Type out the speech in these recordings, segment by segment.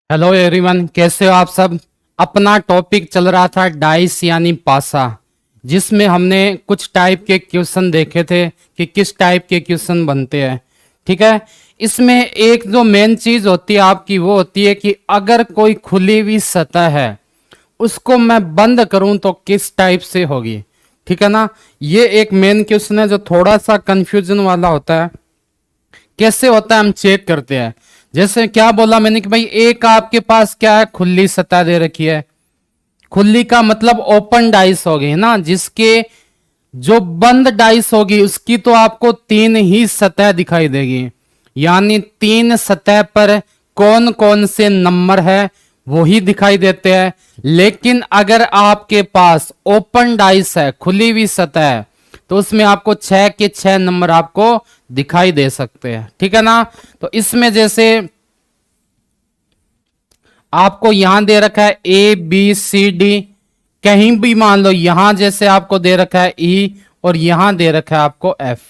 Hello everyone, कैसे हो आप सब। अपना टॉपिक चल रहा था डाइस यानी पासा, जिसमें हमने कुछ टाइप के क्वेश्चन देखे थे कि किस टाइप के क्वेश्चन बनते हैं। ठीक है, इसमें एक जो मेन चीज होती है आपकी वो होती है कि अगर कोई खुली हुई सतह है उसको मैं बंद करूं तो किस टाइप से होगी। ठीक है ना, ये एक मेन क्वेश्चन है जो थोड़ा सा कंफ्यूजन वाला होता है। कैसे होता है हम चेक करते हैं। जैसे क्या बोला मैंने कि भाई एक आपके पास क्या है, खुली सतह दे रखी है। खुली का मतलब ओपन डाइस होगी ना, जिसके जो बंद डाइस होगी उसकी तो आपको तीन ही सतह दिखाई देगी, यानी तीन सतह पर कौन कौन से नंबर है वो ही दिखाई देते हैं। लेकिन अगर आपके पास ओपन डाइस है, खुली हुई सतह है, तो उसमें आपको छह के छह नंबर आपको दिखाई दे सकते हैं। ठीक है ना, तो इसमें जैसे आपको यहां दे रखा है ए बी सी डी, कहीं भी मान लो यहां जैसे आपको दे रखा है ई और यहां दे रखा है आपको एफ।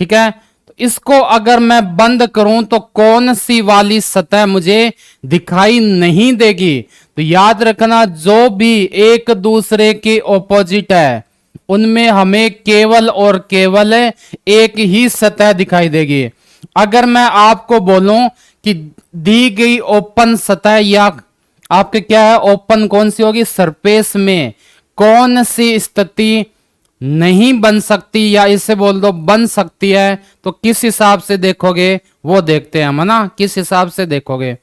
ठीक है, तो इसको अगर मैं बंद करूं तो कौन सी वाली सतह मुझे दिखाई नहीं देगी। तो याद रखना, जो भी एक दूसरे के ऑपोजिट है उनमें हमें केवल और केवल एक ही सतह दिखाई देगी। अगर मैं आपको बोलूं कि दी गई ओपन सतह या आपके क्या है ओपन कौन सी होगी, सरफेस में कौन सी स्थिति नहीं बन सकती या इसे बोल दो बन सकती है, तो किस हिसाब से देखोगे वो देखते हैं हम, है ना। किस हिसाब से देखोगे,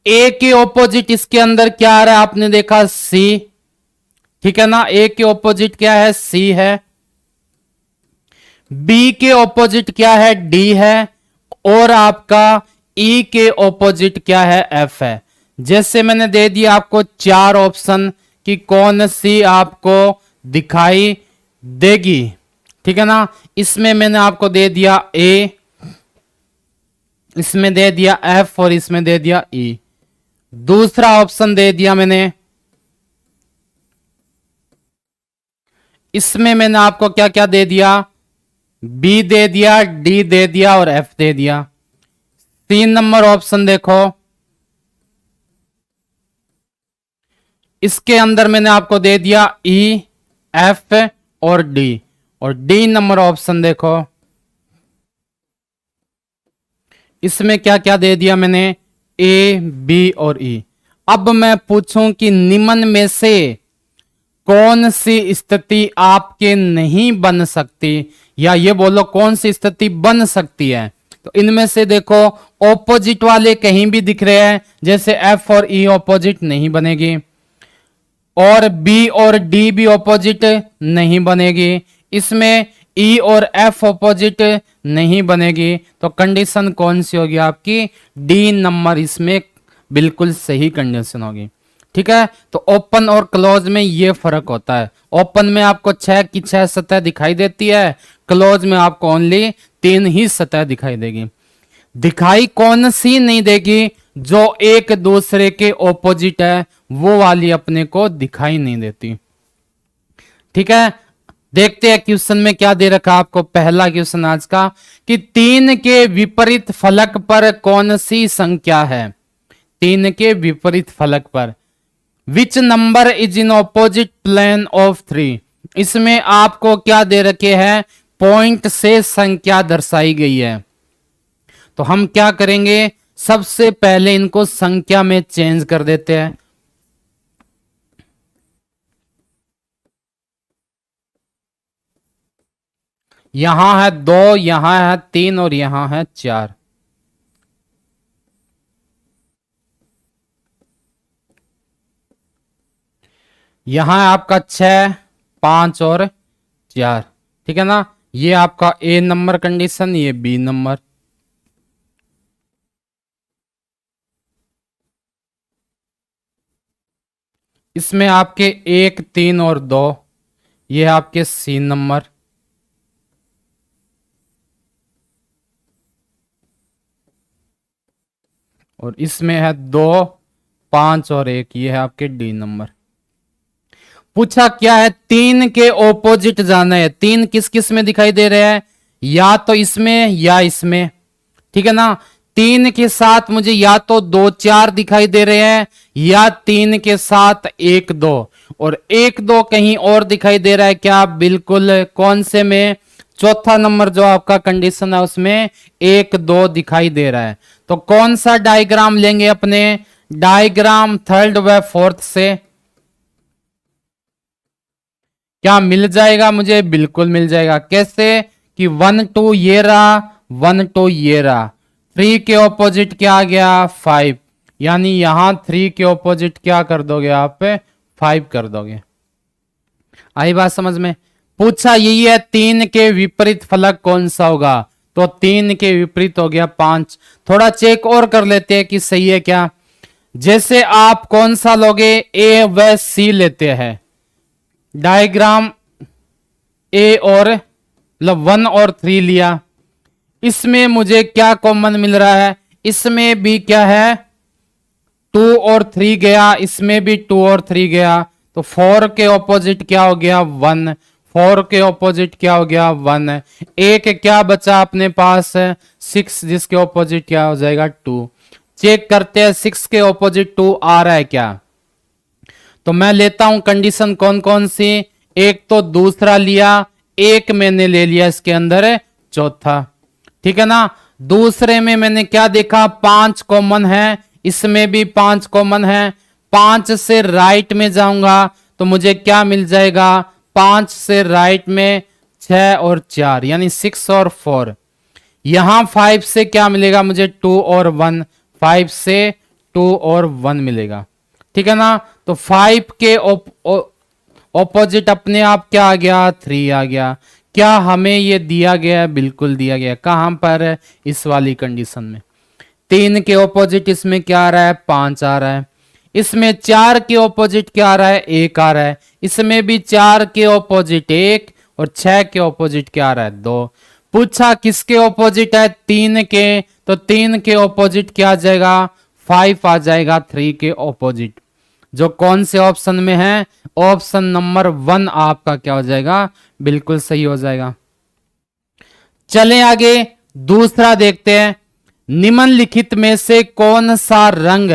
ए के ऑपोजिट इसके अंदर क्या आ रहा है, आपने देखा सी। ठीक है ना, ए के ऑपोजिट क्या है, सी है। बी के ऑपोजिट क्या है, डी है। और आपका ई के ऑपोजिट क्या है, एफ है। जैसे मैंने दे दिया आपको चार ऑप्शन कि कौन सी आपको दिखाई देगी। ठीक है ना, इसमें मैंने आपको दे दिया ए, इसमें दे दिया एफ और इसमें दे दिया ई। दूसरा ऑप्शन दे दिया मैंने, इसमें मैंने आपको क्या क्या दे दिया, बी दे दिया, डी दे दिया और एफ दे दिया। 3 नंबर ऑप्शन देखो, इसके अंदर मैंने आपको दे दिया ई, एफ और डी। और डी नंबर ऑप्शन देखो, इसमें क्या क्या दे दिया मैंने, ए बी और ई। अब मैं पूछूं कि निम्न में से कौन सी स्थिति आपके नहीं बन सकती, या ये बोलो कौन सी स्थिति बन सकती है। तो इनमें से देखो, ऑपोजिट वाले कहीं भी दिख रहे हैं, जैसे एफ और ई ऑपोजिट नहीं बनेगी, और बी और डी भी ऑपोजिट नहीं बनेगी, इसमें ई और एफ ऑपोजिट नहीं बनेगी। तो कंडीशन कौन सी होगी आपकी, डी नंबर इसमें बिल्कुल सही कंडीशन होगी। ठीक है, तो ओपन और क्लोज में ये फर्क होता है। ओपन में आपको छह की छह सतह दिखाई देती है, क्लोज में आपको ओनली तीन ही सतह दिखाई देगी। दिखाई कौन सी नहीं देगी, जो एक दूसरे के ऑपोजिट है वो वाली अपने को दिखाई नहीं देती। ठीक है, देखते हैं क्वेश्चन में क्या दे रखा आपको। पहला क्वेश्चन आज का कि तीन के विपरीत फलक पर कौन सी संख्या है। तीन के विपरीत फलक पर which number is in opposite plane of 3। इसमें आपको क्या दे रखे हैं, पॉइंट से संख्या दर्शाई गई है। तो हम क्या करेंगे, सबसे पहले इनको संख्या में चेंज कर देते हैं। यहां है 2, यहां है 3 और यहां है 4। यहां है आपका 6, 5 और 4। ठीक है ना, ये आपका ए नंबर कंडीशन, ये बी नंबर। इसमें आपके 1, 3 और 2, ये आपके सी नंबर। और इसमें है 2, 5 और 1, ये है आपके डी नंबर। पूछा क्या है, तीन के ऑपोजिट जाना है। तीन किस किस में दिखाई दे रहे हैं, या तो इसमें या इसमें। ठीक है ना, 3 के साथ मुझे या तो 2 4 दिखाई दे रहे हैं या 3 के साथ 1 2, और 1 2 कहीं और दिखाई दे रहा है क्या? बिल्कुल, कौन से में? चौथा नंबर जो आपका कंडीशन है उसमें 1 2 दिखाई दे रहा है। तो कौन सा डायग्राम लेंगे अपने? डायग्राम थर्ड व फोर्थ से। क्या मिल जाएगा मुझे? बिल्कुल मिल जाएगा। कैसे? कि 1 2 ये रहा, 1 2 ये रहा, 3 के ऑपोजिट क्या आ गया? 5, यानी यहां 3 के ऑपोजिट क्या कर दोगे आप? 5 कर दोगे। आई बात समझ में? पूछा यही है 3 के विपरीत फलक कौन सा होगा, तो 3 के विपरीत हो गया 5। थोड़ा चेक और कर लेते हैं कि सही है क्या। जैसे आप कौन सा लोगे? ए व सी लेते हैं। डायग्राम ए और मतलब 1 और 3 लिया, इसमें मुझे क्या कॉमन मिल रहा है? इसमें भी क्या है? 2 और 3 गया, इसमें भी 2 और 3 गया, तो 4 के ऑपोजिट क्या हो गया? 1। 4 के ऑपोजिट क्या हो गया? 1। एक क्या बचा अपने पास? 6, जिसके ऑपोजिट क्या हो जाएगा? 2। चेक करते हैं 6 के ऑपोजिट 2 आ रहा है क्या। तो मैं लेता हूं कंडीशन कौन कौन सी। एक तो दूसरा लिया, एक मैंने ले लिया इसके अंदर चौथा, ठीक है ना। दूसरे में मैंने क्या देखा? 5 कॉमन है, इसमें भी 5 कॉमन है। 5 से राइट में जाऊंगा तो मुझे क्या मिल जाएगा? 5 से राइट में 6 और 4, यानी 6 और 4। यहां 5 से क्या मिलेगा मुझे? 2 और 1। 5 से 2 और 1 मिलेगा, ठीक है ना। तो 5 के ऑपोजिट अपने आप क्या आ गया? 3 आ गया। क्या हमें ये दिया गया? बिल्कुल दिया गया। कहां पर? इस वाली कंडीशन में। 3 के ऑपोजिट इसमें क्या आ रहा है? 5 आ रहा है। इसमें 4 के ऑपोजिट क्या आ रहा है? 1 आ रहा है। इसमें भी 4 के ऑपोजिट 1 और 6 के ऑपोजिट क्या आ रहा है? 2। पूछा किसके ऑपोजिट है? 3 के, तो 3 के ऑपोजिट क्या आ जाएगा? 5 आ जाएगा 3 के ऑपोजिट, जो कौन से ऑप्शन में है? ऑप्शन नंबर 1 आपका क्या हो जाएगा? बिल्कुल सही हो जाएगा। चलें आगे, दूसरा देखते हैं। निम्नलिखित में से कौन सा रंग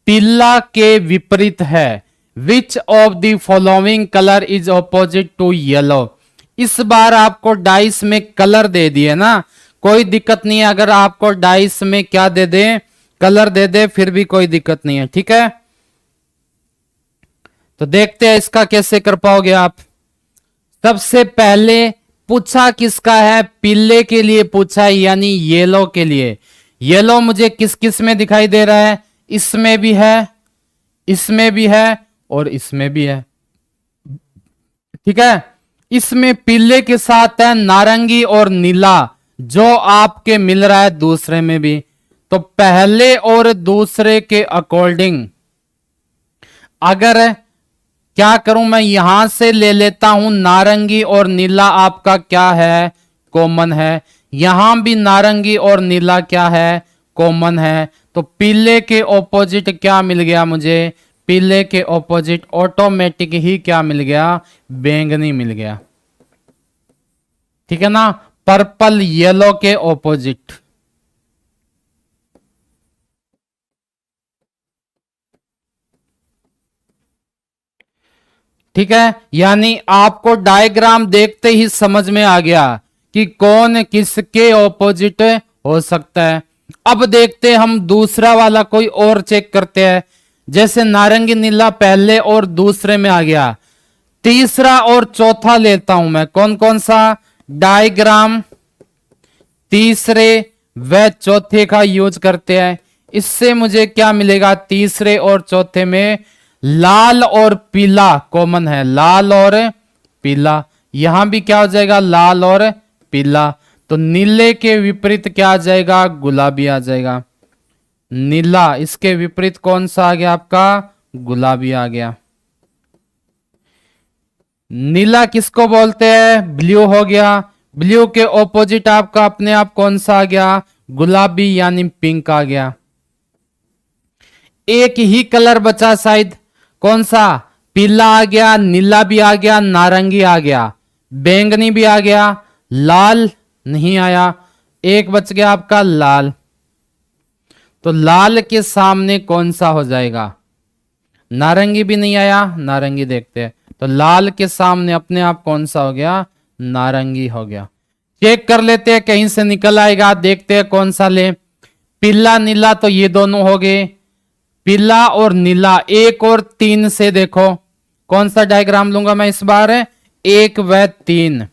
पीला के विपरीत है? Which of the following colour is opposite to yellow? इस बार आपको डाइस में कलर दे दिए ना, कोई दिक्कत नहीं है अगर आपको डाइस में क्या दे दे? कलर दे दे, फिर भी कोई दिक्कत नहीं है, ठीक है। तो देखते हैं इसका कैसे कर पाओगे आप। सबसे पहले पूछा किसका है? पीले के लिए पूछा है, यानी येलो के लिए। येलो मुझे किस किस में दिखाई दे रहा है? इसमें भी है, इसमें भी है और इसमें भी है, ठीक है। इसमें पीले के साथ है नारंगी और नीला, जो आपके मिल रहा है दूसरे में भी। तो पहले और दूसरे के अकॉर्डिंग अगर क्या करूं, मैं यहां से ले लेता हूं नारंगी और नीला आपका क्या है? कॉमन है। यहां भी नारंगी और नीला क्या है? कॉमन है। तो पीले के ऑपोजिट क्या मिल गया मुझे? पीले के ऑपोजिट ऑटोमेटिक ही क्या मिल गया? बैंगनी मिल गया, ठीक है ना। पर्पल येलो के ऑपोजिट। ठीक है, यानी आपको डायग्राम देखते ही समझ में आ गया कि कौन किसके ऑपोजिट हो सकता है। अब देखते हम दूसरा वाला कोई और चेक करते हैं। जैसे नारंगी नीला पहले और दूसरे में आ गया, तीसरा और चौथा लेता हूं मैं। कौन कौन सा डायग्राम तीसरे व चौथे का यूज करते हैं? इससे मुझे क्या मिलेगा? तीसरे और चौथे में लाल और पीला कॉमन है, लाल और पीला। यहां भी क्या हो जाएगा? लाल और पीला। तो नीले के विपरीत क्या आ जाएगा? गुलाबी आ जाएगा। नीला, इसके विपरीत कौन सा आ गया आपका? गुलाबी आ गया। नीला किसको बोलते हैं? ब्लू हो गया। ब्लू के ऑपोजिट आपका अपने आप कौन सा आ गया? गुलाबी, यानी पिंक आ गया। एक ही कलर बचा शायद, कौन सा? पीला आ गया, नीला भी आ गया, नारंगी आ गया, बैंगनी भी आ गया, लाल नहीं आया। एक बच गया आपका लाल। तो लाल के सामने कौन सा हो जाएगा? नारंगी भी नहीं आया, नारंगी देखते हैं। तो लाल के सामने अपने आप कौन सा हो गया? नारंगी हो गया। चेक कर लेते हैं, कहीं से निकल आएगा, देखते हैं कौन सा ले। पीला नीला, तो ये दोनों हो गए। पीला और नीला, 1 और 3 से देखो कौन सा डायग्राम लूंगा मैं इस बार? 1 व 3।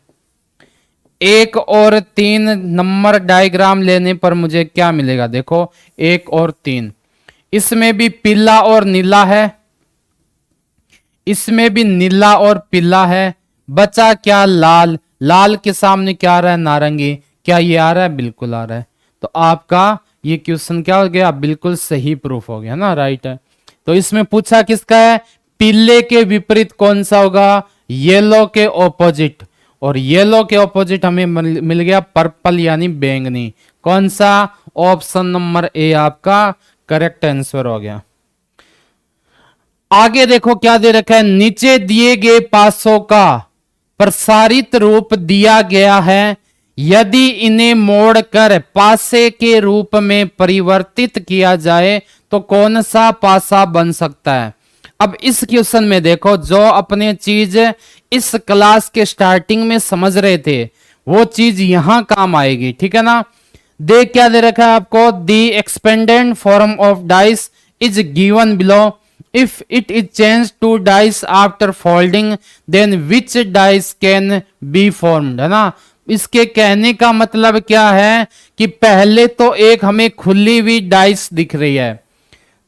1 और 3 नंबर डायग्राम लेने पर मुझे क्या मिलेगा? देखो 1 और 3, इसमें भी पीला और नीला है, इसमें भी नीला और पीला है। बचा क्या? लाल। लाल के सामने क्या आ रहा है? नारंगी। क्या ये आ रहा है? बिल्कुल आ रहा है। तो आपका ये क्वेश्चन क्या हो गया? बिल्कुल सही प्रूफ हो गया ना, राइट है। तो इसमें पूछा किसका है? पीले के विपरीत कौन सा होगा? येलो के ऑपोजिट। और येलो के ऑपोजिट हमें मिल गया पर्पल यानी बैंगनी। कौन सा? ऑप्शन नंबर ए आपका करेक्ट आंसर हो गया। आगे देखो क्या दे रखा है? नीचे दिए गए पासों का प्रसारित रूप दिया गया है, यदि इन्हें मोड़कर पासे के रूप में परिवर्तित किया जाए तो कौन सा पासा बन सकता है? अब इस क्वेश्चन में देखो, जो अपने चीज इस क्लास के स्टार्टिंग में समझ रहे थे वो चीज यहां काम आएगी, ठीक है ना। देख क्या दे रखा है आपको? The expanded form of dice is given below. If it is changed to dice after folding, then which dice can be formed? है ना। इसके कहने का मतलब क्या है कि पहले तो एक हमें खुली हुई डाइस दिख रही है,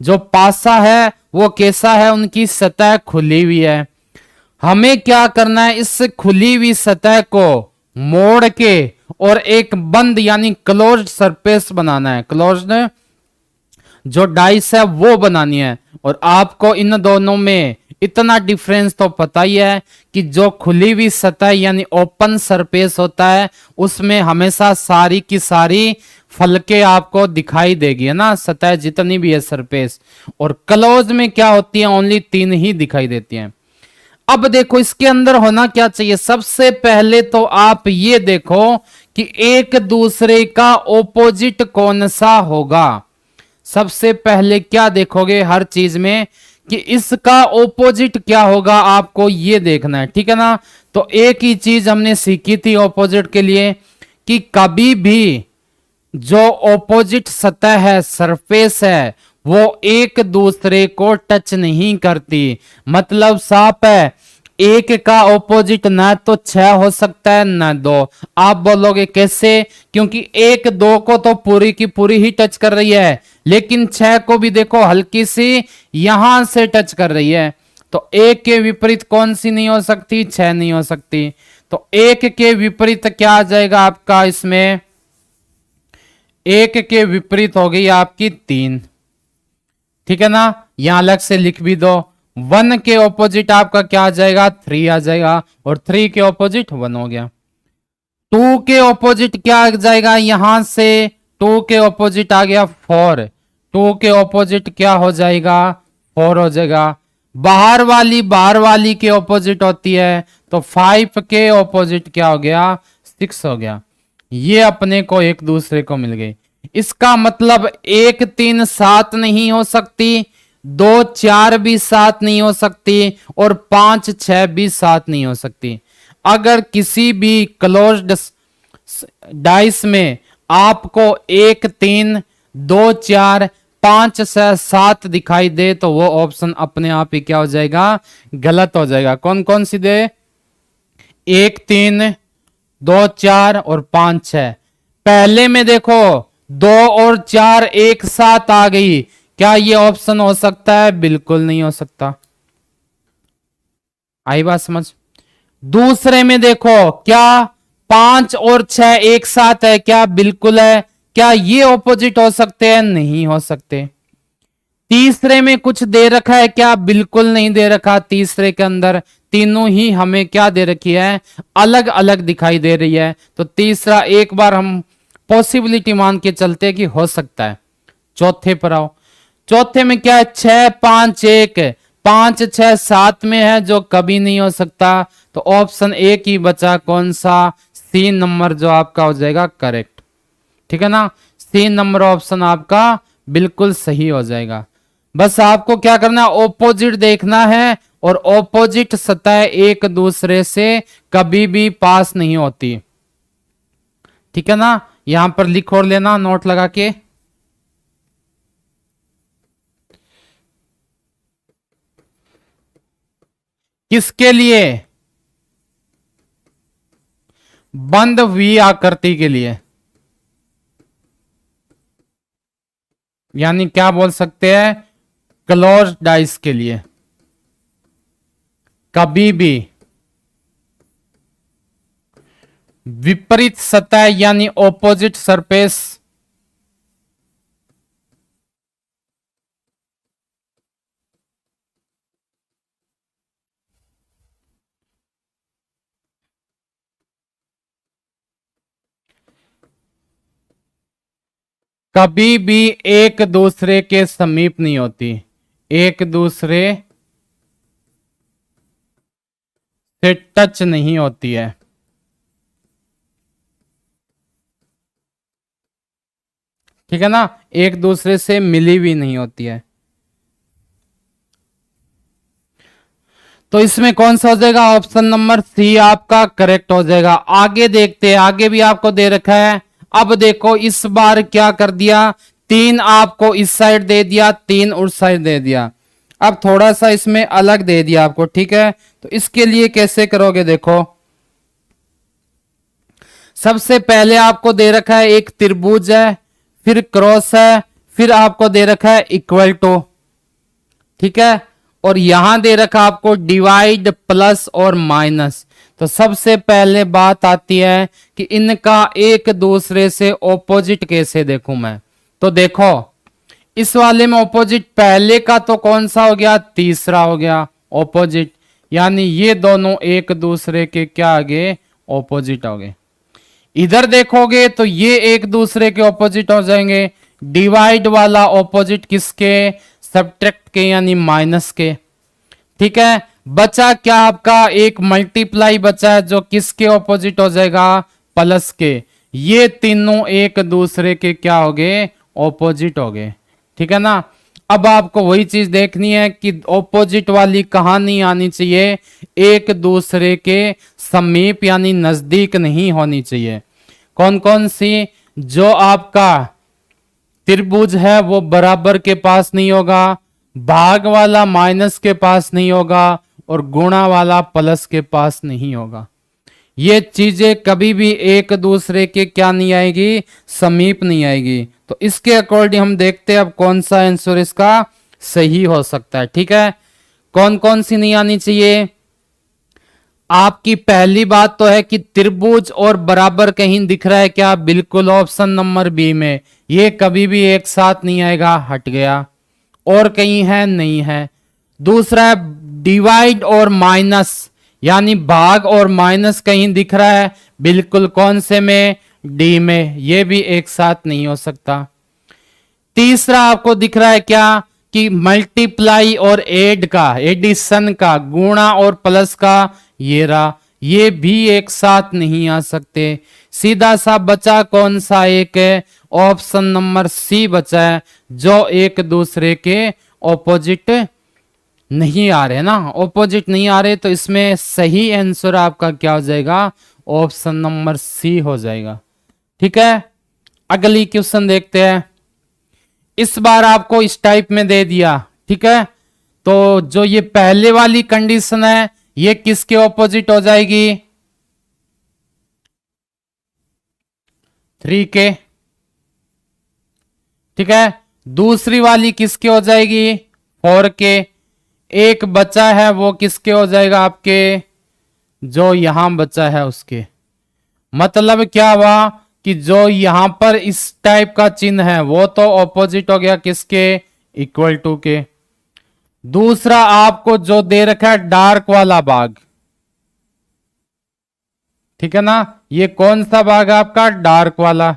जो पासा है वो कैसा है? उनकी सतह खुली हुई है। हमें क्या करना है? इस खुली हुई सतह को मोड़ के और एक बंद यानी क्लोज्ड सरफेस बनाना है। क्लोज्ड जो डाइस है वो बनानी है। और आपको इन दोनों में इतना डिफरेंस तो पता ही है कि जो खुली हुई सतह यानी ओपन सरफेस होता है उसमें हमेशा सारी की सारी फलके आपको दिखाई देगी, है ना, सतह जितनी भी है सरफेस। और क्लोज में क्या होती है? ओनली 3 ही दिखाई देती हैं। अब देखो इसके अंदर होना क्या चाहिए? सबसे पहले तो आप ये देखो कि एक दूसरे का ओपोजिट कौन सा होगा। सबसे पहले क्या देखोगे हर चीज में कि इसका ओपोजिट क्या होगा, आपको ये देखना है, ठीक है ना। तो एक ही चीज हमने सीखी थी ओपोजिट के लिए कि कभी भी जो ओपोजिट सतह है, सरफेस है, वो एक दूसरे को टच नहीं करती। मतलब साफ है, एक का ऑपोजिट ना तो 6 हो सकता है ना 2। आप बोलोगे कैसे? क्योंकि 1 2 को तो पूरी की पूरी ही टच कर रही है, लेकिन 6 को भी देखो हल्की सी यहां से टच कर रही है। तो 1 के विपरीत कौन सी नहीं हो सकती? 6 नहीं हो सकती। तो 1 के विपरीत क्या आ जाएगा आपका? इसमें 1 के विपरीत हो गई आपकी 3, ठीक है ना। यहां अलग से लिख भी दो। 1 के ऑपोजिट आपका क्या आ जाएगा? 3 आ जाएगा। और 3 के ऑपोजिट 1 हो गया। 2 के ऑपोजिट क्या आ जाएगा? यहां से 2 के ऑपोजिट आ गया 4। 2 के ऑपोजिट क्या हो जाएगा? 4 हो जाएगा। बाहर वाली के ऑपोजिट होती है, तो 5 के ऑपोजिट क्या हो गया? 6 हो गया। ये अपने को एक दूसरे को मिल गई। इसका मतलब 1 3 7 नहीं हो सकती, 2 4 भी 7 नहीं हो सकती, और 5 6 भी 7 नहीं हो सकती। अगर किसी भी क्लोज्ड डाइस में आपको 1 3 2 4 5 6 7 दिखाई दे तो वो ऑप्शन अपने आप ही क्या हो जाएगा? गलत हो जाएगा। कौन कौन सी दे? 1 3 2 4 और 5 6। पहले में देखो 2 और 4 एक साथ आ गई, क्या ये ऑप्शन हो सकता है? बिल्कुल नहीं हो सकता। आई बात समझ? दूसरे में देखो क्या 5 और 6 एक साथ है? क्या बिल्कुल है। क्या ये ऑपोजिट हो सकते हैं? नहीं हो सकते। तीसरे में कुछ दे रखा है क्या? बिल्कुल नहीं दे रखा। तीसरे के अंदर तीनों ही हमें क्या दे रखी है? अलग अलग दिखाई दे रही है। तो तीसरा एक बार हम पॉसिबिलिटी मान के चलते हैं कि हो सकता है। चौथे पर आओ। चौथे में क्या है? 6 5 1 5 6 7 में है, जो कभी नहीं हो सकता। तो ऑप्शन एक ही बचा, कौन सा? C नंबर जो आपका हो जाएगा करेक्ट, ठीक है ना। C नंबर ऑप्शन आपका बिल्कुल सही हो जाएगा। बस आपको क्या करना है, ऑपोजिट देखना है, और ऑपोजिट सतह एक दूसरे से कभी भी पास नहीं होती। ठीक है ना, यहां पर लिख और लेना नोट लगा के। किसके लिए? बंद वी आकृति के लिए, यानी क्या बोल सकते हैं, क्लोज डाइस के लिए कभी भी विपरीत सतह यानी ऑपोजिट सरफेस कभी भी एक दूसरे के समीप नहीं होती, एक दूसरे से टच नहीं होती है। ठीक है ना, एक दूसरे से मिली भी नहीं होती है। तो इसमें कौन सा हो जाएगा, ऑप्शन नंबर सी आपका करेक्ट हो जाएगा। आगे देखते हैं, आगे भी आपको दे रखा है। अब देखो इस बार क्या कर दिया, 3 आपको इस साइड दे दिया, 3 उस साइड दे दिया। अब थोड़ा सा इसमें अलग दे दिया आपको। ठीक है, तो इसके लिए कैसे करोगे, देखो सबसे पहले आपको दे रखा है एक त्रिभुज है, फिर क्रॉस है, फिर आपको दे रखा है इक्वल टू। ठीक है, और यहां दे रखा आपको डिवाइड प्लस और माइनस। तो सबसे पहले बात आती है कि इनका एक दूसरे से ऑपोजिट कैसे देखूं मैं। तो देखो इस वाले में ऑपोजिट पहले का तो कौन सा हो गया, तीसरा हो गया ऑपोजिट, यानी ये दोनों एक दूसरे के क्या आगे, ऑपोजिट हो गए। इधर देखोगे तो ये एक दूसरे के ऑपोजिट हो जाएंगे। डिवाइड वाला ऑपोजिट किसके, सब्ट्रैक्ट के यानी माइनस के। ठीक है, बचा क्या आपका, एक मल्टीप्लाई बचा है जो किसके ऑपोजिट हो जाएगा, प्लस के। ये तीनों एक दूसरे के क्या हो गए, ऑपोजिट हो गए। ठीक है ना, अब आपको वही चीज देखनी है कि ऑपोजिट वाली कहां नहीं आनी चाहिए, एक दूसरे के समीप यानी नजदीक नहीं होनी चाहिए। कौन कौन सी, जो आपका त्रिभुज है वो बराबर के पास नहीं होगा, भाग वाला माइनस के पास नहीं होगा, और गुणा वाला प्लस के पास नहीं होगा। ये चीजें कभी भी एक दूसरे के क्या नहीं आएगी, समीप नहीं आएगी। तो इसके अकॉर्डिंग हम देखते हैं अब कौन सा आंसर इसका सही हो सकता है। ठीक है, कौन कौन सी नहीं आनी चाहिए। आपकी पहली बात तो है कि त्रिभुज और बराबर कहीं दिख रहा है क्या, बिल्कुल ऑप्शन नंबर बी में, ये कभी भी एक साथ नहीं आएगा, हट गया। और कहीं है, नहीं है। दूसरा है डिवाइड और माइनस, यानी भाग और माइनस कहीं दिख रहा है, बिल्कुल कौन से में, डी में, ये भी एक साथ नहीं हो सकता। तीसरा आपको दिख रहा है क्या कि मल्टीप्लाई और एड का, एडिशन का, गुणा और प्लस का, ये रहा, ये भी एक साथ नहीं आ सकते। सीधा सा बचा कौन सा, एक है ऑप्शन नंबर सी बचा है, जो एक दूसरे के ऑपोजिट नहीं आ रहे ना, ऑपोजिट नहीं आ रहे। तो इसमें सही आंसर आपका क्या हो जाएगा, ऑप्शन नंबर सी हो जाएगा। ठीक है, अगली क्वेश्चन देखते हैं। इस बार आपको इस टाइप में दे दिया। ठीक है, तो जो ये पहले वाली कंडीशन है ये किसके ऑपोजिट हो जाएगी, 3 के। ठीक है, दूसरी वाली किसके हो जाएगी, 4 के। एक बचा है वो किसके हो जाएगा, आपके जो यहां बचा है उसके। मतलब क्या हुआ कि जो यहां पर इस टाइप का चिन्ह है वो तो ऑपोजिट हो गया किसके, इक्वल टू के। दूसरा आपको जो दे रखा है डार्क वाला भाग, ठीक है ना, ये कौन सा भाग है आपका, डार्क वाला।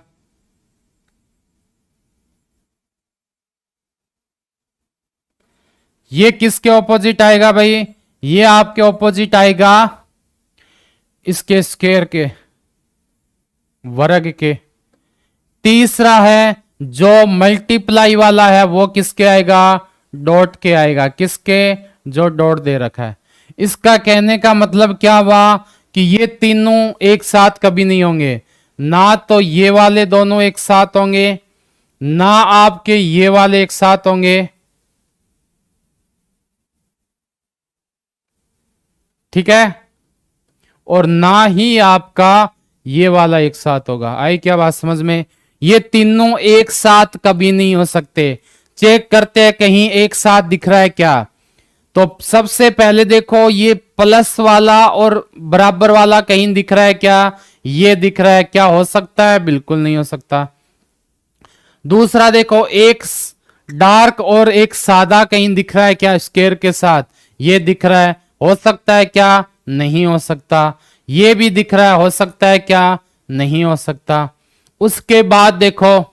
ये किसके ऑपोजिट आएगा भाई, ये आपके ऑपोजिट आएगा इसके स्क्वायर के, वर्ग के। तीसरा है जो मल्टीप्लाई वाला है वो किसके आएगा, डॉट के आएगा। किसके, जो डॉट दे रखा है। इसका कहने का मतलब क्या हुआ कि ये तीनों एक साथ कभी नहीं होंगे, ना तो ये वाले दोनों एक साथ होंगे, ना आपके ये वाले एक साथ होंगे, ठीक है, और ना ही आपका ये वाला एक साथ होगा। आई क्या बात समझ में? ये तीनों एक साथ कभी नहीं हो सकते। चेक करते हैं कहीं एक साथ दिख रहा है क्या। तो सबसे पहले देखो ये प्लस वाला और बराबर वाला कहीं दिख रहा है क्या, ये दिख रहा है क्या, हो सकता है, बिल्कुल नहीं हो सकता। दूसरा देखो एक डार्क और एक सादा कहीं दिख रहा है क्या, स्क्वायर के साथ, ये दिख रहा है, हो सकता है क्या, नहीं हो सकता। ये भी दिख रहा है, हो सकता है क्या, नहीं हो सकता। उसके बाद देखो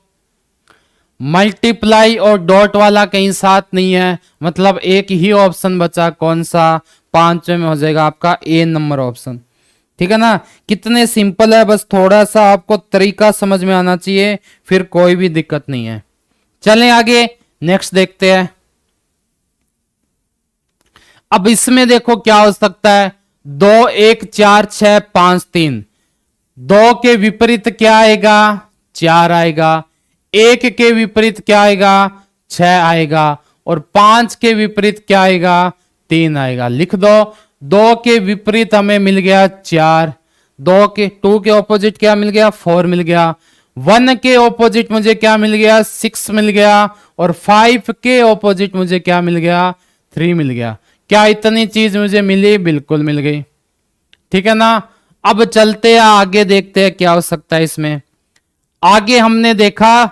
मल्टीप्लाई और डॉट वाला कहीं साथ नहीं है, मतलब एक ही ऑप्शन बचा, कौन सा, पांचवें में हो जाएगा आपका ए नंबर ऑप्शन। ठीक है ना, कितने सिंपल है, बस थोड़ा सा आपको तरीका समझ में आना चाहिए, फिर कोई भी दिक्कत नहीं है। चलें आगे, नेक्स्ट देखते हैं। अब इसमें देखो क्या हो सकता है, 2 1 4 6 5 3, 2 के विपरीत क्या आएगा, 4 आएगा, 1 के विपरीत क्या आएगा, 6 आएगा, और 5 के विपरीत क्या आएगा, 3 आएगा। लिख दो, 2 के विपरीत हमें मिल गया 4, 2 के ऑपोजिट क्या मिल गया, 4 मिल गया, 1 के ऑपोजिट मुझे क्या मिल गया, 6 मिल गया, और 5 के ऑपोजिट मुझे क्या मिल गया, 3 मिल गया। क्या इतनी चीज मुझे मिली, बिल्कुल मिल गई। ठीक है ना, अब चलते हैं आगे, देखते हैं क्या हो सकता है इसमें। आगे हमने देखा,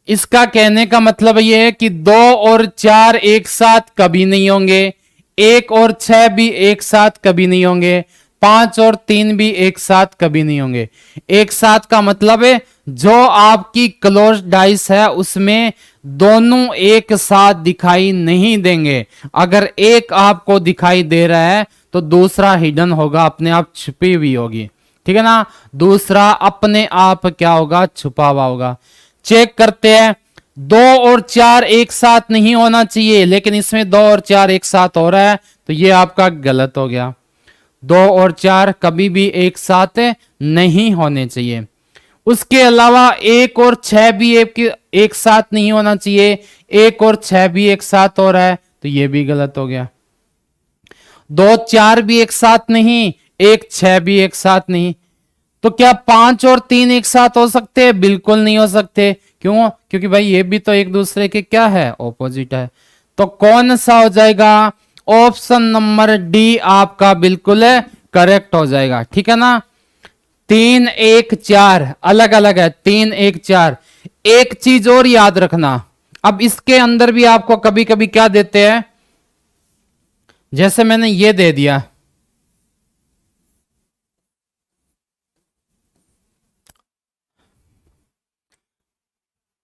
इसका कहने का मतलब यह है कि 2 और 4 एक साथ कभी नहीं होंगे, 1 और 6 भी एक साथ कभी नहीं होंगे, 5 और 3 भी एक साथ कभी नहीं होंगे। एक साथ का मतलब है जो आपकी क्लोज डाइस है उसमें दोनों एक साथ दिखाई नहीं देंगे। अगर एक आपको दिखाई दे रहा है तो दूसरा हिडन होगा, अपने आप छुपी हुई होगी। ठीक है ना, दूसरा अपने आप क्या होगा, छुपा हुआ होगा। चेक करते हैं, 2 और 4 एक साथ नहीं होना चाहिए, लेकिन इसमें 2 और 4 एक साथ हो रहा है, तो ये आपका गलत हो गया। 2 और 4 कभी भी एक साथ नहीं होने चाहिए। उसके अलावा 1 और 6 भी एक साथ नहीं होना चाहिए, 1 और 6 भी एक साथ हो रहा है, तो ये भी गलत हो गया। 2 4 भी एक साथ नहीं, 1 6 भी एक साथ नहीं, तो क्या 5 और 3 एक साथ हो सकते हैं, बिल्कुल नहीं हो सकते। क्यों, क्योंकि भाई ये भी तो एक दूसरे के क्या है, ऑपोजिट है। तो कौन सा हो जाएगा, ऑप्शन नंबर डी आपका बिल्कुल करेक्ट हो जाएगा। ठीक है ना, 3 1 4 अलग अलग है, 3 1 4। एक चीज और याद रखना, अब इसके अंदर भी आपको कभी कभी क्या देते हैं, जैसे मैंने ये दे दिया,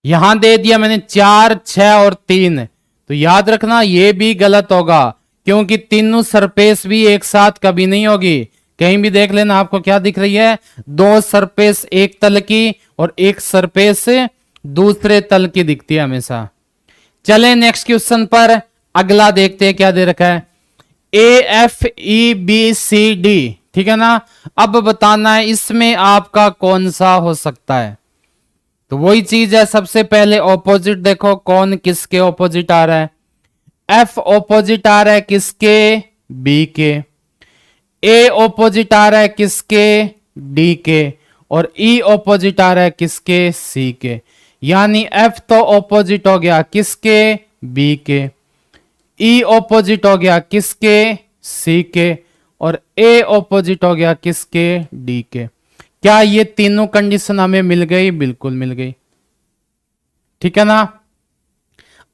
यहां दे दिया मैंने 4 6 और 3, तो याद रखना ये भी गलत होगा, क्योंकि तीनों सरफेस भी एक साथ कभी नहीं होगी। कहीं भी देख लेना, आपको क्या दिख रही है, 2 सरफेस एक तल की और एक सरफेस दूसरे तल की दिखती है हमेशा। चलें नेक्स्ट क्वेश्चन पर, अगला देखते हैं क्या दे रखा है, AFEBCD। ठीक है ना, अब बताना है इसमें आपका कौन सा हो सकता है। तो वही चीज है, सबसे पहले ऑपोजिट देखो, कौन किसके ऑपोजिट आ रहा है, F ऑपोजिट आ रहा है किसके, B के, A ऑपोजिट आ रहा है किसके, D के, और E ऑपोजिट आ रहा है किसके, C के। यानी F तो ऑपोजिट हो गया किसके, B के, E ऑपोजिट हो गया किसके, C के, और A ऑपोजिट हो गया किसके, D के। क्या ये तीनों कंडीशन हमें मिल गई, बिल्कुल मिल गई। ठीक है ना,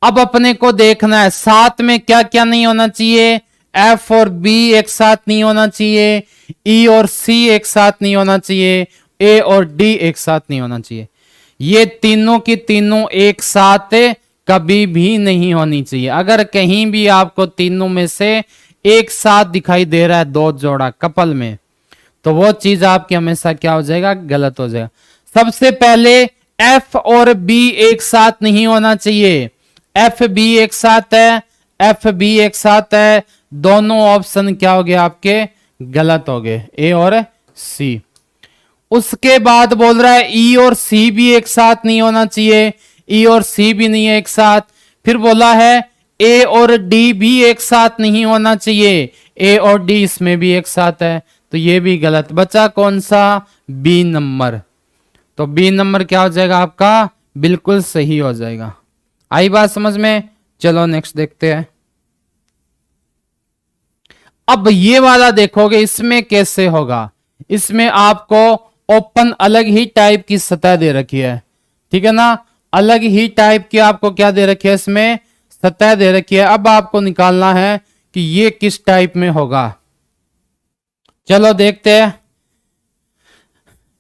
अब अपने को देखना है साथ में क्या क्या नहीं होना चाहिए, F और B एक साथ नहीं होना चाहिए, E और C एक साथ नहीं होना चाहिए, A और D एक साथ नहीं होना चाहिए। ये तीनों की तीनों एक साथ कभी भी नहीं होनी चाहिए। अगर कहीं भी आपको तीनों में से एक साथ दिखाई दे रहा है, दो जोड़ा कपल में, तो वो चीज आपकी हमेशा क्या हो जाएगा, गलत हो जाएगा। सबसे पहले एफ और बी एक साथ नहीं होना चाहिए। एफ बी एक साथ है, एफ बी एक साथ है, दोनों ऑप्शन क्या हो गए आपके, गलत हो गए, ए और सी। उसके बाद बोल रहा है ई और सी भी एक साथ नहीं होना चाहिए, ई और सी भी नहीं है एक साथ। फिर बोला है ए और डी भी एक साथ नहीं होना चाहिए, ए और डी इसमें भी एक साथ है, तो ये भी गलत। बचा कौन सा, बी नंबर। तो बी नंबर क्या हो जाएगा आपका, बिल्कुल सही हो जाएगा। आई बात समझ में। चलो नेक्स्ट देखते हैं। अब ये वाला देखोगे, इसमें कैसे होगा। इसमें आपको ओपन अलग ही टाइप की सतह दे रखी है, ठीक है ना, अलग ही टाइप की आपको क्या दे रखी है, इसमें सतह दे रखी है। अब आपको निकालना है कि ये किस टाइप में होगा। चलो देखते हैं।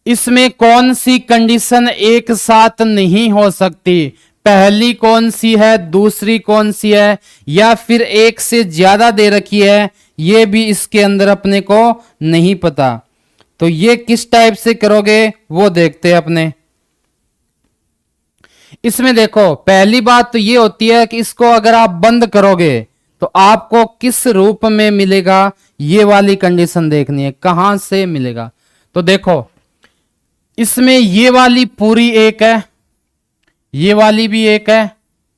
इसमें कौन सी कंडीशन एक साथ नहीं हो सकती, पहली कौन सी है, दूसरी कौन सी है, या फिर एक से ज्यादा दे रखी है, ये भी इसके अंदर अपने को नहीं पता। तो ये किस टाइप से करोगे वो देखते हैं अपने। इसमें देखो पहली बात तो ये होती है कि इसको अगर आप बंद करोगे तो आपको किस रूप में मिलेगा, ये वाली कंडीशन देखनी है, कहां से मिलेगा। तो देखो इसमें ये वाली पूरी एक है, ये वाली भी एक है,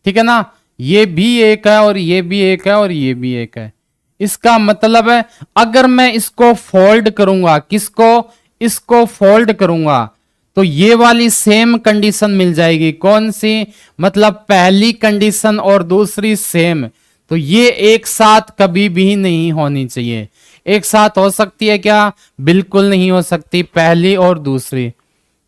ठीक है ना, ये भी एक है और ये भी एक है और ये भी एक है। इसका मतलब है अगर मैं इसको फोल्ड करूंगा, किसको, इसको फोल्ड करूंगा, तो ये वाली सेम कंडीशन मिल जाएगी। कौन सी, मतलब पहली कंडीशन और दूसरी सेम। तो ये एक साथ कभी भी नहीं होनी चाहिए। एक साथ हो सकती है क्या, बिल्कुल नहीं हो सकती, पहली और दूसरी,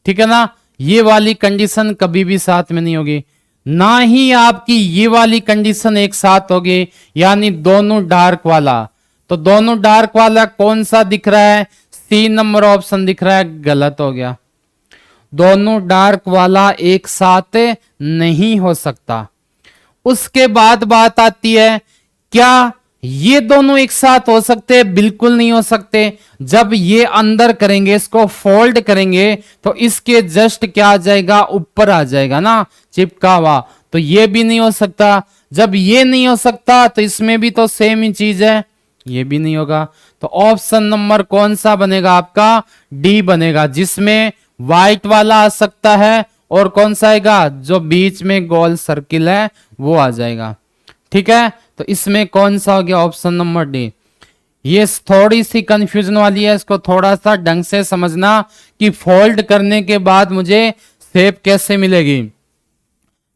ठीक है ना। ये वाली कंडीशन कभी भी साथ में नहीं होगी, ना ही आपकी ये वाली कंडीशन एक साथ होगी, यानी दोनों डार्क वाला। तो दोनों डार्क वाला कौन सा दिख रहा है, सी नंबर ऑप्शन दिख रहा है, गलत हो गया। दोनों डार्क वाला एक साथ नहीं हो सकता। उसके बाद बात आती है क्या ये दोनों एक साथ हो सकते हैं, बिल्कुल नहीं हो सकते। जब ये अंदर करेंगे, इसको फोल्ड करेंगे, तो इसके जस्ट क्या आ जाएगा, ऊपर आ जाएगा ना, चिपका हुआ। तो ये भी नहीं हो सकता। जब ये नहीं हो सकता तो इसमें भी तो सेम ही चीज है, ये भी नहीं होगा। तो ऑप्शन नंबर कौन सा बनेगा आपका, डी बनेगा, जिसमें व्हाइट वाला आ सकता है और कौन सा आएगा, जो बीच में गोल सर्किल है वो आ जाएगा, ठीक है। तो इसमें कौन सा हो गया, ऑप्शन नंबर डी। ये थोड़ी सी कंफ्यूजन वाली है, इसको थोड़ा सा ढंग से समझना कि फोल्ड करने के बाद मुझे शेप कैसे मिलेगी।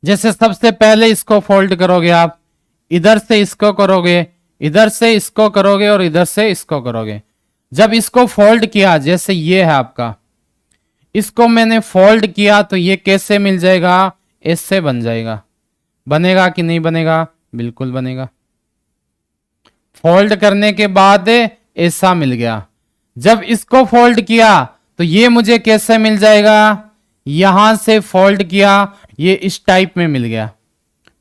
जैसे सबसे पहले इसको फोल्ड करोगे आप, इधर से इसको करोगे, इधर से इसको करोगे और इधर से इसको करोगे। जब इसको फोल्ड किया, जैसे ये है आपका, इसको मैंने फोल्ड किया तो ये कैसे मिल जाएगा, इससे बन जाएगा। बनेगा कि नहीं बनेगा, बिल्कुल बनेगा। फोल्ड करने के बाद ऐसा मिल गया। जब इसको फोल्ड किया तो ये मुझे कैसे मिल जाएगा, यहां से फोल्ड किया, ये इस टाइप में मिल गया,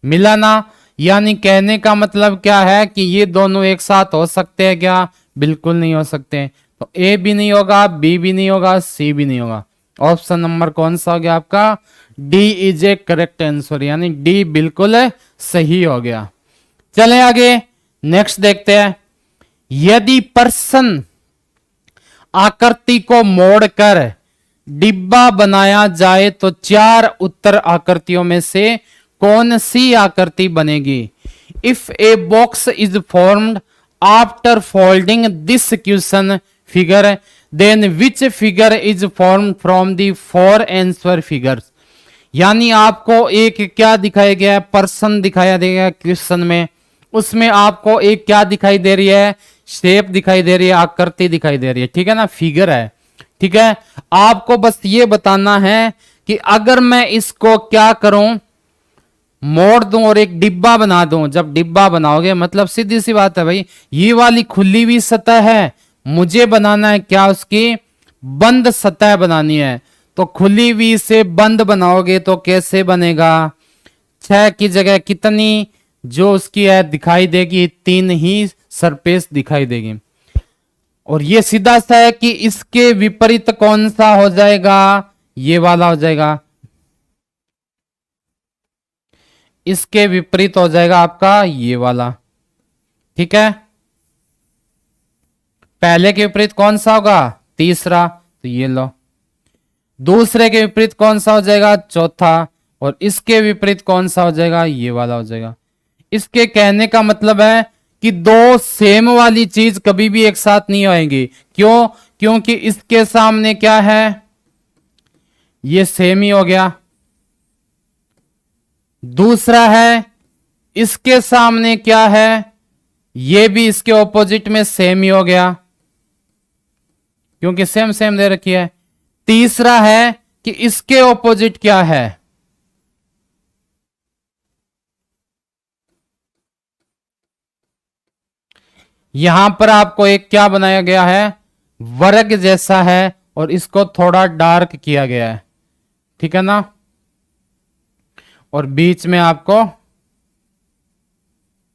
मिला ना। यानी कहने का मतलब क्या है कि ये दोनों एक साथ हो सकते हैं क्या, बिल्कुल नहीं हो सकते। तो ए भी नहीं होगा, बी भी नहीं होगा, सी भी नहीं होगा। ऑप्शन नंबर कौन सा हो गया आपका, D is A correct answer, यानी डी बिल्कुल सही हो गया। चले आगे नेक्स्ट देखते हैं। यदि पर्सन आकृति को मोड़कर डिब्बा बनाया जाए तो चार उत्तर आकृतियों में से कौन सी आकृति बनेगी। If a box is formed after folding this question figure, then which figure is form from the four answer figures. यानी आपको एक क्या दिखाया गया है, पर्सन दिखाया गया है क्वेश्चन में, उसमें आपको एक क्या दिखाई दे रही है, शेप दिखाई दे रही है, आकृति दिखाई दे रही है, ठीक है ना, फिगर है, ठीक है। आपको बस ये बताना है कि अगर मैं इसको क्या करूं, मोड़ दूं और एक डिब्बा बना दूं। जब डिब्बा बनाओगे मतलब सीधी सी बात है भाई, ये वाली खुली हुई सतह है, मुझे बनाना है क्या, उसकी बंद सतह बनानी है। तो खुली हुई से बंद बनाओगे तो कैसे बनेगा, 6 की जगह कितनी जो उसकी है दिखाई देगी, 3 ही सरफेस दिखाई देगी। और ये सीधा सा है कि इसके विपरीत कौन सा हो जाएगा, ये वाला हो जाएगा। इसके विपरीत हो जाएगा आपका ये वाला। ठीक है, पहले के विपरीत कौन सा होगा? तीसरा, तो ये लो। दूसरे के विपरीत कौन सा हो जाएगा? चौथा। और इसके विपरीत कौन सा हो जाएगा? ये वाला हो जाएगा। इसके कहने का मतलब है कि दो सेम वाली चीज कभी भी एक साथ नहीं आएंगी। क्यों? क्योंकि इसके सामने क्या है? ये सेम ही हो गया। दूसरा है, इसके सामने क्या है? ये भी इसके ऑपोजिट में सेम ही हो गया, क्योंकि सेम सेम दे रखी है। तीसरा है कि इसके ऑपोजिट क्या है? यहां पर आपको एक क्या बनाया गया है? वर्ग जैसा है, और इसको थोड़ा डार्क किया गया है। ठीक है ना? और बीच में आपको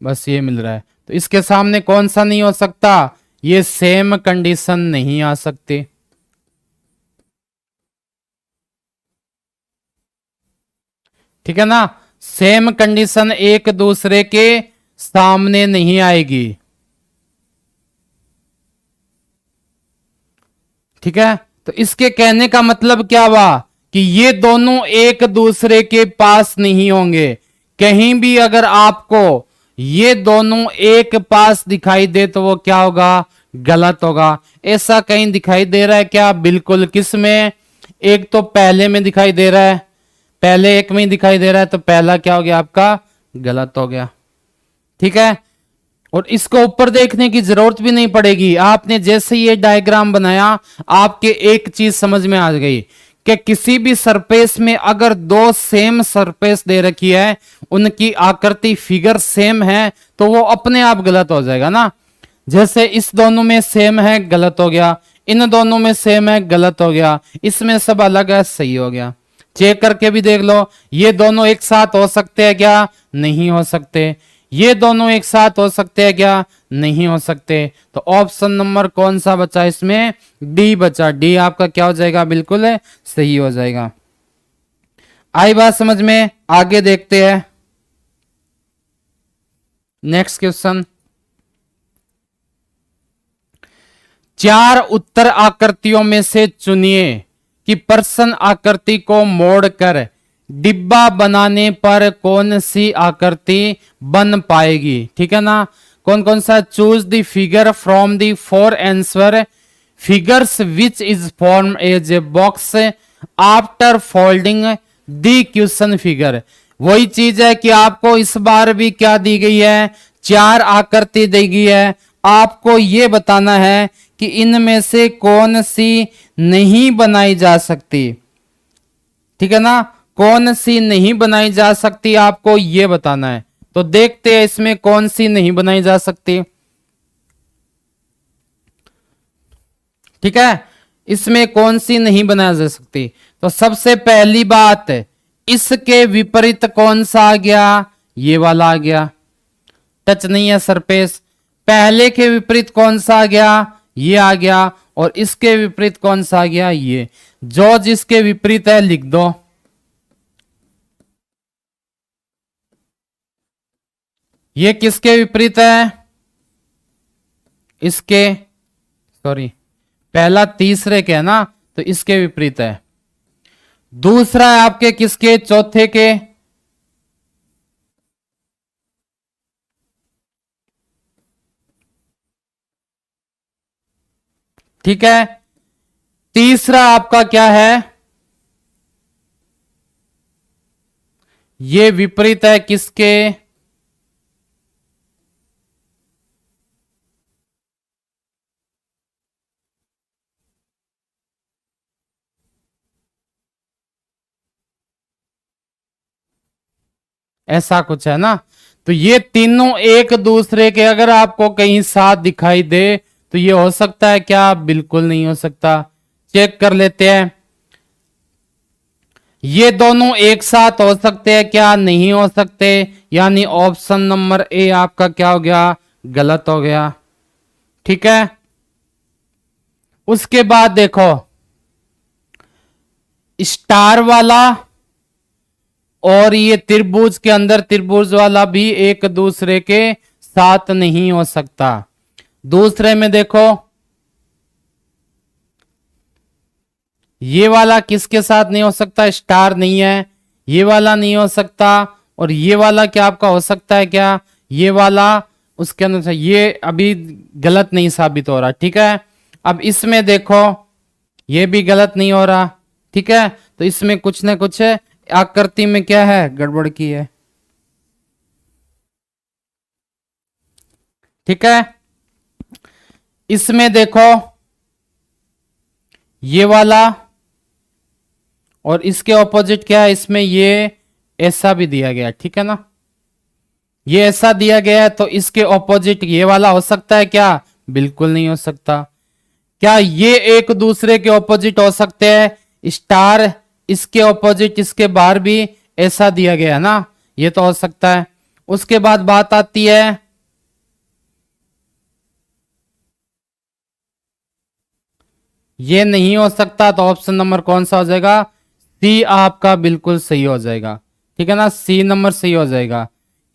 बस ये मिल रहा है। तो इसके सामने कौन सा नहीं हो सकता? ये सेम कंडीशन नहीं आ सकती। ठीक है ना? सेम कंडीशन एक दूसरे के सामने नहीं आएगी। ठीक है, तो इसके कहने का मतलब क्या हुआ कि ये दोनों एक दूसरे के पास नहीं होंगे। कहीं भी अगर आपको ये दोनों एक पास दिखाई दे तो वो क्या होगा? गलत होगा। ऐसा कहीं दिखाई दे रहा है क्या? बिल्कुल। किस में? एक तो पहले में दिखाई दे रहा है, पहले एक में ही दिखाई दे रहा है, तो पहला क्या हो गया आपका? गलत हो गया। ठीक है, और इसको ऊपर देखने की जरूरत भी नहीं पड़ेगी। आपने जैसे ये डायग्राम बनाया, आपके एक चीज समझ में आ गई कि किसी भी सरफेस में अगर दो सेम सरफेस दे रखी है, उनकी आकृति फिगर सेम है, तो वो अपने आप गलत हो जाएगा ना। जैसे इस दोनों में सेम है, गलत हो गया। इन दोनों में सेम है, गलत हो गया। इसमें सब अलग है, सही हो गया। चेक करके भी देख लो, ये दोनों एक साथ हो सकते हैं क्या? नहीं हो सकते। ये दोनों एक साथ हो सकते हैं क्या? नहीं हो सकते। तो ऑप्शन नंबर कौन सा बचा इसमें? डी बचा। डी आपका क्या हो जाएगा? बिल्कुल है, सही हो जाएगा। आई बात समझ में? आगे देखते हैं नेक्स्ट क्वेश्चन। चार उत्तर आकृतियों में से चुनिए कि प्रश्न आकृति को मोड़कर डिब्बा बनाने पर कौन सी आकृति बन पाएगी। ठीक है ना? कौन कौन सा? Choose the figure from the four answer figures which is form as a box after folding the question figure. वही चीज है कि आपको इस बार भी क्या दी गई है? चार आकृति दी गई है। आपको यह बताना है कि इनमें से कौन सी नहीं बनाई जा सकती। ठीक है ना? कौन सी नहीं बनाई जा सकती, आपको यह बताना है। तो देखते हैं इसमें कौन सी नहीं बनाई जा सकती। ठीक है, इसमें कौन सी नहीं बनाई जा सकती? तो सबसे पहली बात, इसके विपरीत कौन सा आ गया? ये वाला आ गया, टच नहीं है सरफेस। पहले के विपरीत कौन सा आ गया? ये आ गया। और इसके विपरीत कौन सा आ गया? ये। जो जिसके विपरीत है लिख दो। ये किसके विपरीत है? इसके, सॉरी, पहला तीसरे के है ना, तो इसके विपरीत है। दूसरा है आपके किसके? चौथे के। ठीक है, तीसरा आपका क्या है? ये विपरीत है किसके? ऐसा कुछ है ना। तो ये तीनों एक दूसरे के अगर आपको कहीं साथ दिखाई दे तो ये हो सकता है क्या? बिल्कुल नहीं हो सकता। चेक कर लेते हैं, ये दोनों एक साथ हो सकते हैं क्या? नहीं हो सकते। यानी ऑप्शन नंबर ए आपका क्या हो गया? गलत हो गया। ठीक है, उसके बाद देखो, स्टार वाला और ये त्रिभुज के अंदर त्रिभुज वाला भी एक दूसरे के साथ नहीं हो सकता। दूसरे में देखो, ये वाला किसके साथ नहीं हो सकता? स्टार नहीं है, ये वाला नहीं हो सकता, और ये वाला क्या आपका हो सकता है क्या? ये वाला उसके अंदर, ये अभी गलत नहीं साबित हो रहा, ठीक है। अब इसमें देखो, ये भी गलत नहीं हो रहा, ठीक है। तो इसमें कुछ ना कुछ आकृति में क्या है, गड़बड़ की है, ठीक है। इसमें देखो, ये वाला और इसके ऑपोजिट क्या है, इसमें ये ऐसा भी दिया गया, ठीक है ना, ये ऐसा दिया गया है, तो इसके ऑपोजिट ये वाला हो सकता है क्या? बिल्कुल नहीं हो सकता। क्या ये एक दूसरे के ऑपोजिट हो सकते हैं? स्टार इसके ऑपोजिट इसके बाहर भी ऐसा दिया गया है ना, ये तो हो सकता है। उसके बाद बात आती है, ये नहीं हो सकता, तो ऑप्शन नंबर कौन सा हो जाएगा? सी आपका बिल्कुल सही हो जाएगा, ठीक है ना, सी नंबर सही हो जाएगा।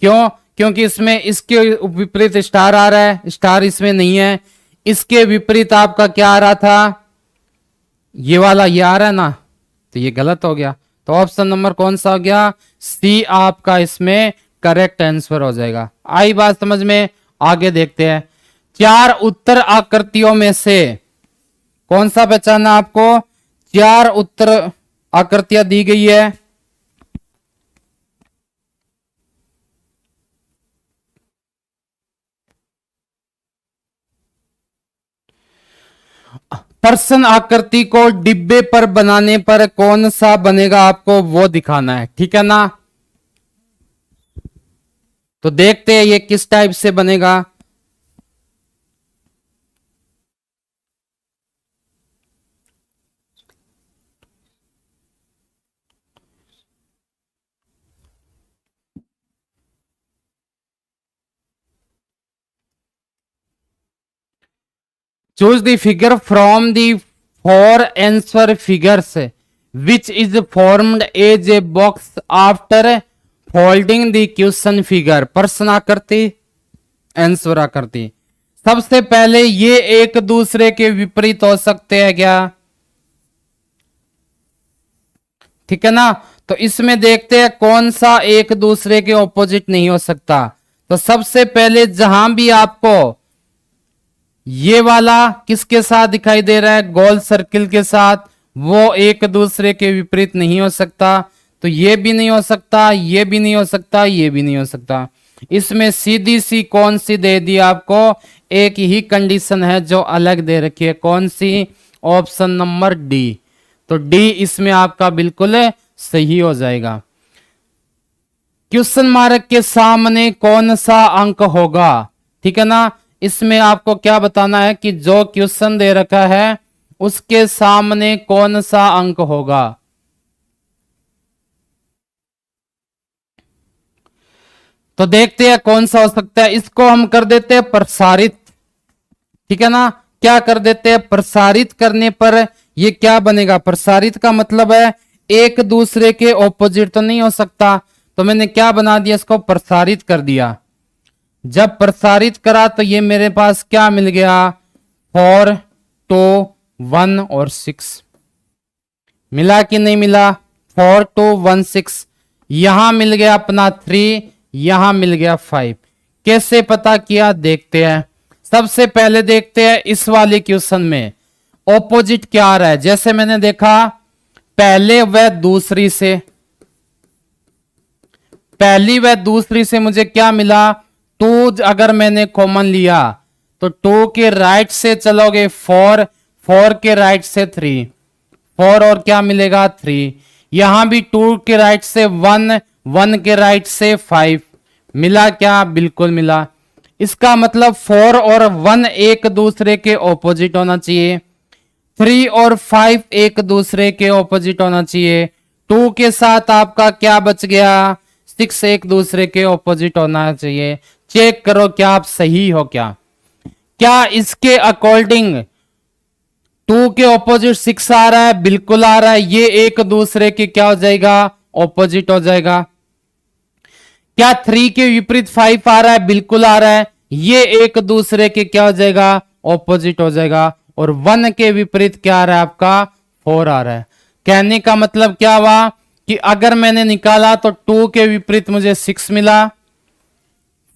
क्यों? क्योंकि इसमें इसके विपरीत स्टार आ रहा है, स्टार इसमें नहीं है। इसके विपरीत आपका क्या आ रहा था? ये वाला ये आ रहा है ना, तो ये गलत हो गया। तो ऑप्शन नंबर कौन सा हो गया? सी आपका इसमें करेक्ट आंसर हो जाएगा। आई बात समझ में? आगे देखते हैं। चार उत्तर आकृतियों में से कौन सा पहचाना आपको? चार उत्तर आकृतियां दी गई है, प्रश्न आकृति को डिब्बे पर बनाने पर कौन सा बनेगा, आपको वो दिखाना है, ठीक है ना। तो देखते हैं ये किस टाइप से बनेगा। Choose the figure from the four answer figures which is formed as a box after folding the question figure। प्रश्न आकृति, आंसर आकृति। सबसे पहले ये एक दूसरे के विपरीत हो सकते हैं क्या? ठीक है ना। तो इसमें देखते हैं कौन सा एक दूसरे के ऑपोजिट नहीं हो सकता। तो सबसे पहले जहां भी आपको ये वाला किसके साथ दिखाई दे रहा है, गोल सर्किल के साथ, वो एक दूसरे के विपरीत नहीं हो सकता। तो ये भी नहीं हो सकता, ये भी नहीं हो सकता, ये भी नहीं हो सकता। इसमें सीधी सी कौन सी दे दी आपको? एक ही कंडीशन है जो अलग दे रखी है, कौन सी? Option number D. तो डी इसमें आपका बिल्कुल सही हो जाएगा। क्वेश्चन मार्क के सामने कौन सा अंक होगा? ठीक है ना। इसमें आपको क्या बताना है कि जो क्वेश्चन दे रखा है उसके सामने कौन सा अंक होगा। तो देखते हैं कौन सा हो सकता है। इसको हम कर देते हैं प्रसारित, ठीक है ना। क्या कर देते हैं? प्रसारित करने पर ये क्या बनेगा? प्रसारित का मतलब है एक दूसरे के ऑपोजिट तो नहीं हो सकता, तो मैंने क्या बना दिया, इसको प्रसारित कर दिया। जब प्रसारित करा तो ये मेरे पास क्या मिल गया? 4, 2, 1 और 6 मिला कि नहीं मिला? 4, 2, 1, 6 यहां मिल गया अपना 3, यहां मिल गया 5। कैसे पता किया देखते हैं। सबसे पहले देखते हैं इस वाले क्वेश्चन में ऑपोजिट क्या आ रहा है। जैसे मैंने देखा पहले व दूसरी से, पहली व दूसरी से मुझे क्या मिला? 2 अगर मैंने कॉमन लिया तो 2 के राइट से चलोगे 4, 4 के राइट से 3, 4 और क्या मिलेगा? 3। यहां भी 2 के राइट से 1, 1 के राइट से 5 मिला क्या? बिल्कुल मिला। इसका मतलब 4 और 1 एक दूसरे के ऑपोजिट होना चाहिए, 3 और 5 एक दूसरे के ऑपोजिट होना चाहिए। 2 के साथ आपका क्या बच गया? 6 एक दूसरे के ऑपोजिट होना चाहिए। चेक करो क्या आप सही हो क्या इसके अकॉर्डिंग 2 के ऑपोजिट 6 आ रहा है? बिल्कुल आ रहा है। ये एक दूसरे के क्या हो जाएगा? ऑपोजिट हो जाएगा। क्या 3 के विपरीत 5 आ रहा है? बिल्कुल आ रहा है। ये एक दूसरे के क्या हो जाएगा? ऑपोजिट हो जाएगा। और 1 के विपरीत क्या आ रहा है आपका? 4 आ रहा है। कहने का मतलब क्या हुआ कि अगर मैंने निकाला तो 2 के विपरीत मुझे 6 मिला,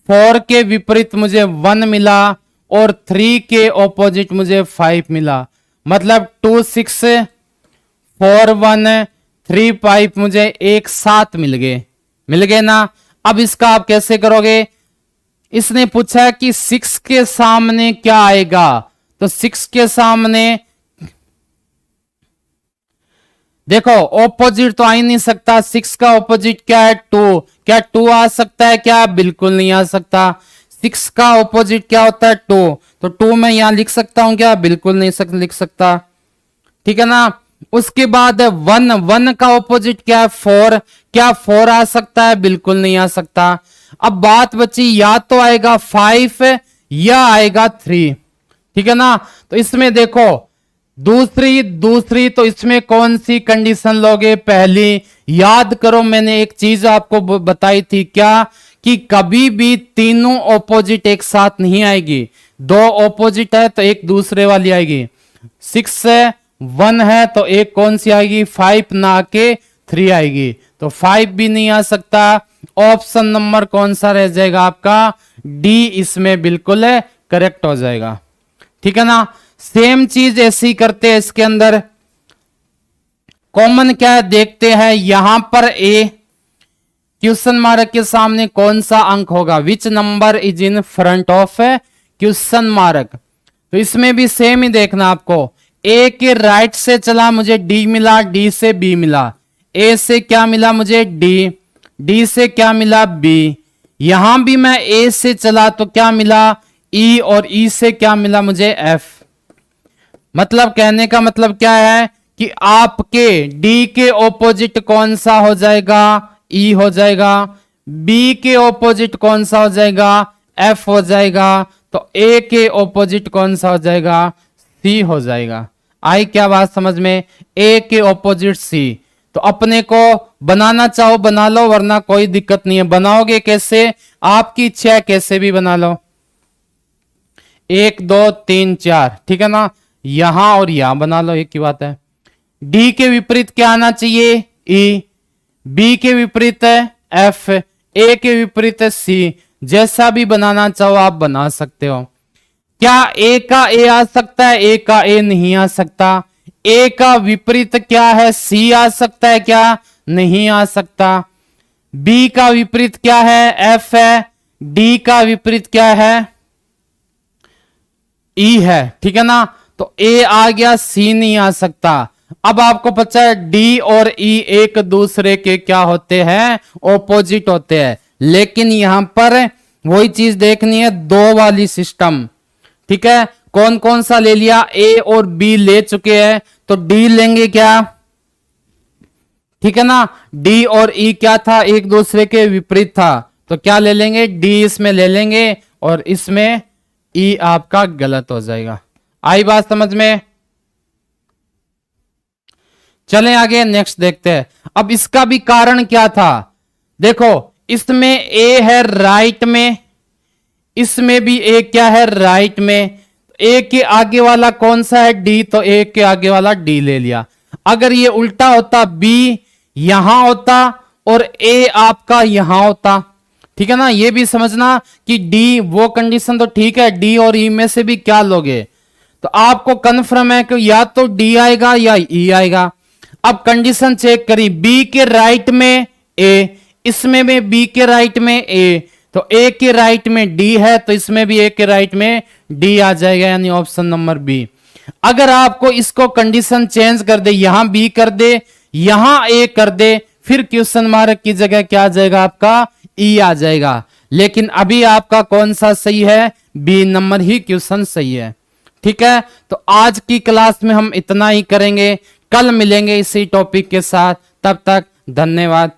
4 के विपरीत मुझे 1 मिला और 3 के ऑपोजिट मुझे 5 मिला। मतलब 2 6 4 1 3 5 मुझे एक साथ मिल गए ना। अब इसका आप कैसे करोगे? इसने पूछा कि 6 के सामने क्या आएगा, तो 6 के सामने देखो ऑपोजिट तो आ ही नहीं सकता। 6 का ऑपोजिट क्या है? 2। क्या 2 आ सकता है क्या? बिल्कुल नहीं आ सकता। 6 का ऑपोजिट क्या होता है? 2। तो 2 मैं यहां लिख सकता हूं क्या? बिल्कुल नहीं लिख सकता। ठीक है ना। उसके बाद 1 का ऑपोजिट क्या है? 4। क्या 4 आ सकता है? बिल्कुल नहीं आ सकता। अब बात बची या तो आएगा 5 या आएगा 3। ठीक है ना। तो इसमें देखो दूसरी तो इसमें कौन सी कंडीशन लोगे? पहली। याद करो मैंने एक चीज आपको बताई थी क्या, कि कभी भी तीनों ऑपोजिट एक साथ नहीं आएगी। 2 ऑपोजिट है तो एक दूसरे वाली आएगी। 6 है 1 है तो एक कौन सी आएगी? 5 ना के 3 आएगी। तो 5 भी नहीं आ सकता। ऑप्शन नंबर कौन सा रह जाएगा आपका? डी इसमें बिल्कुल है करेक्ट हो जाएगा। ठीक है ना। सेम चीज ऐसी करते हैं इसके अंदर। कॉमन क्या है देखते हैं। यहां पर ए क्वेश्चन मार्क के सामने कौन सा अंक होगा? विच number is in front of question mark. तो इसमें भी सेम ही देखना आपको। ए के राइट से चला मुझे डी मिला, डी से बी मिला। ए से क्या मिला मुझे? डी। डी से क्या मिला? बी। यहां भी मैं ए से चला तो क्या मिला? ई। और ई से क्या मिला मुझे? एफ। मतलब कहने का मतलब क्या है कि आपके डी के ऑपोजिट कौन सा हो जाएगा? ई हो जाएगा। बी के ऑपोजिट कौन सा हो जाएगा? एफ हो जाएगा। तो ए के ऑपोजिट कौन सा हो जाएगा? सी हो जाएगा। आई क्या बात समझ में? ए के ऑपोजिट सी। तो अपने को बनाना चाहो बना लो, वरना कोई दिक्कत नहीं है। बनाओगे कैसे? आपकी इच्छा है, कैसे भी बना लो। 1 2 3 4 ठीक है ना। यहां और यहां बना लो, एक ही बात है। डी के विपरीत क्या आना चाहिए? ई। बी के विपरीत है एफ। ए के विपरीत है सी। जैसा भी बनाना चाहो आप बना सकते हो। क्या ए का ए आ सकता है? ए का ए नहीं आ सकता। ए का विपरीत क्या है? सी आ सकता है क्या? नहीं आ सकता। बी का विपरीत क्या है? एफ है। डी का विपरीत क्या है? ई है। ठीक है ना। तो ए आ गया, सी नहीं आ सकता। अब आपको पता है डी और ई एक दूसरे के क्या होते हैं? ऑपोजिट होते हैं। लेकिन यहां पर वही चीज देखनी है, 2 वाली सिस्टम। ठीक है। कौन कौन सा ले लिया? ए और बी ले चुके हैं तो डी लेंगे क्या? ठीक है ना। डी और ई क्या था? एक दूसरे के विपरीत था। तो क्या ले लेंगे? डी इसमें ले लेंगे और इसमें ई आपका गलत हो जाएगा। आई बात समझ में? चलें आगे, नेक्स्ट देखते हैं। अब इसका भी कारण क्या था? देखो इसमें ए है राइट में, इसमें भी ए क्या है? राइट में। ए के आगे वाला कौन सा है? डी। तो ए के आगे वाला डी ले लिया। अगर ये उल्टा होता, बी यहां होता और ए आपका यहां होता। ठीक है ना। ये भी समझना कि डी वो कंडीशन तो ठीक है, डी और ई में से भी क्या लोगे? तो आपको कन्फर्म है कि या तो डी आएगा या ई आएगा। अब कंडीशन चेक करी, बी के राइट में ए, इसमें भी बी के राइट में ए, तो ए के राइट में डी है तो इसमें भी ए के राइट में डी आ जाएगा, यानी ऑप्शन नंबर बी। अगर आपको इसको कंडीशन चेंज कर दे, यहां बी कर दे यहां ए कर दे, फिर क्वेश्चन मार्क की जगह क्या आ जाएगा? आपका ई आ जाएगा। लेकिन अभी आपका कौन सा सही है? बी नंबर ही क्वेश्चन सही है। ठीक है। तो आज की क्लास में हम इतना ही करेंगे, कल मिलेंगे इसी टॉपिक के साथ। तब तक धन्यवाद।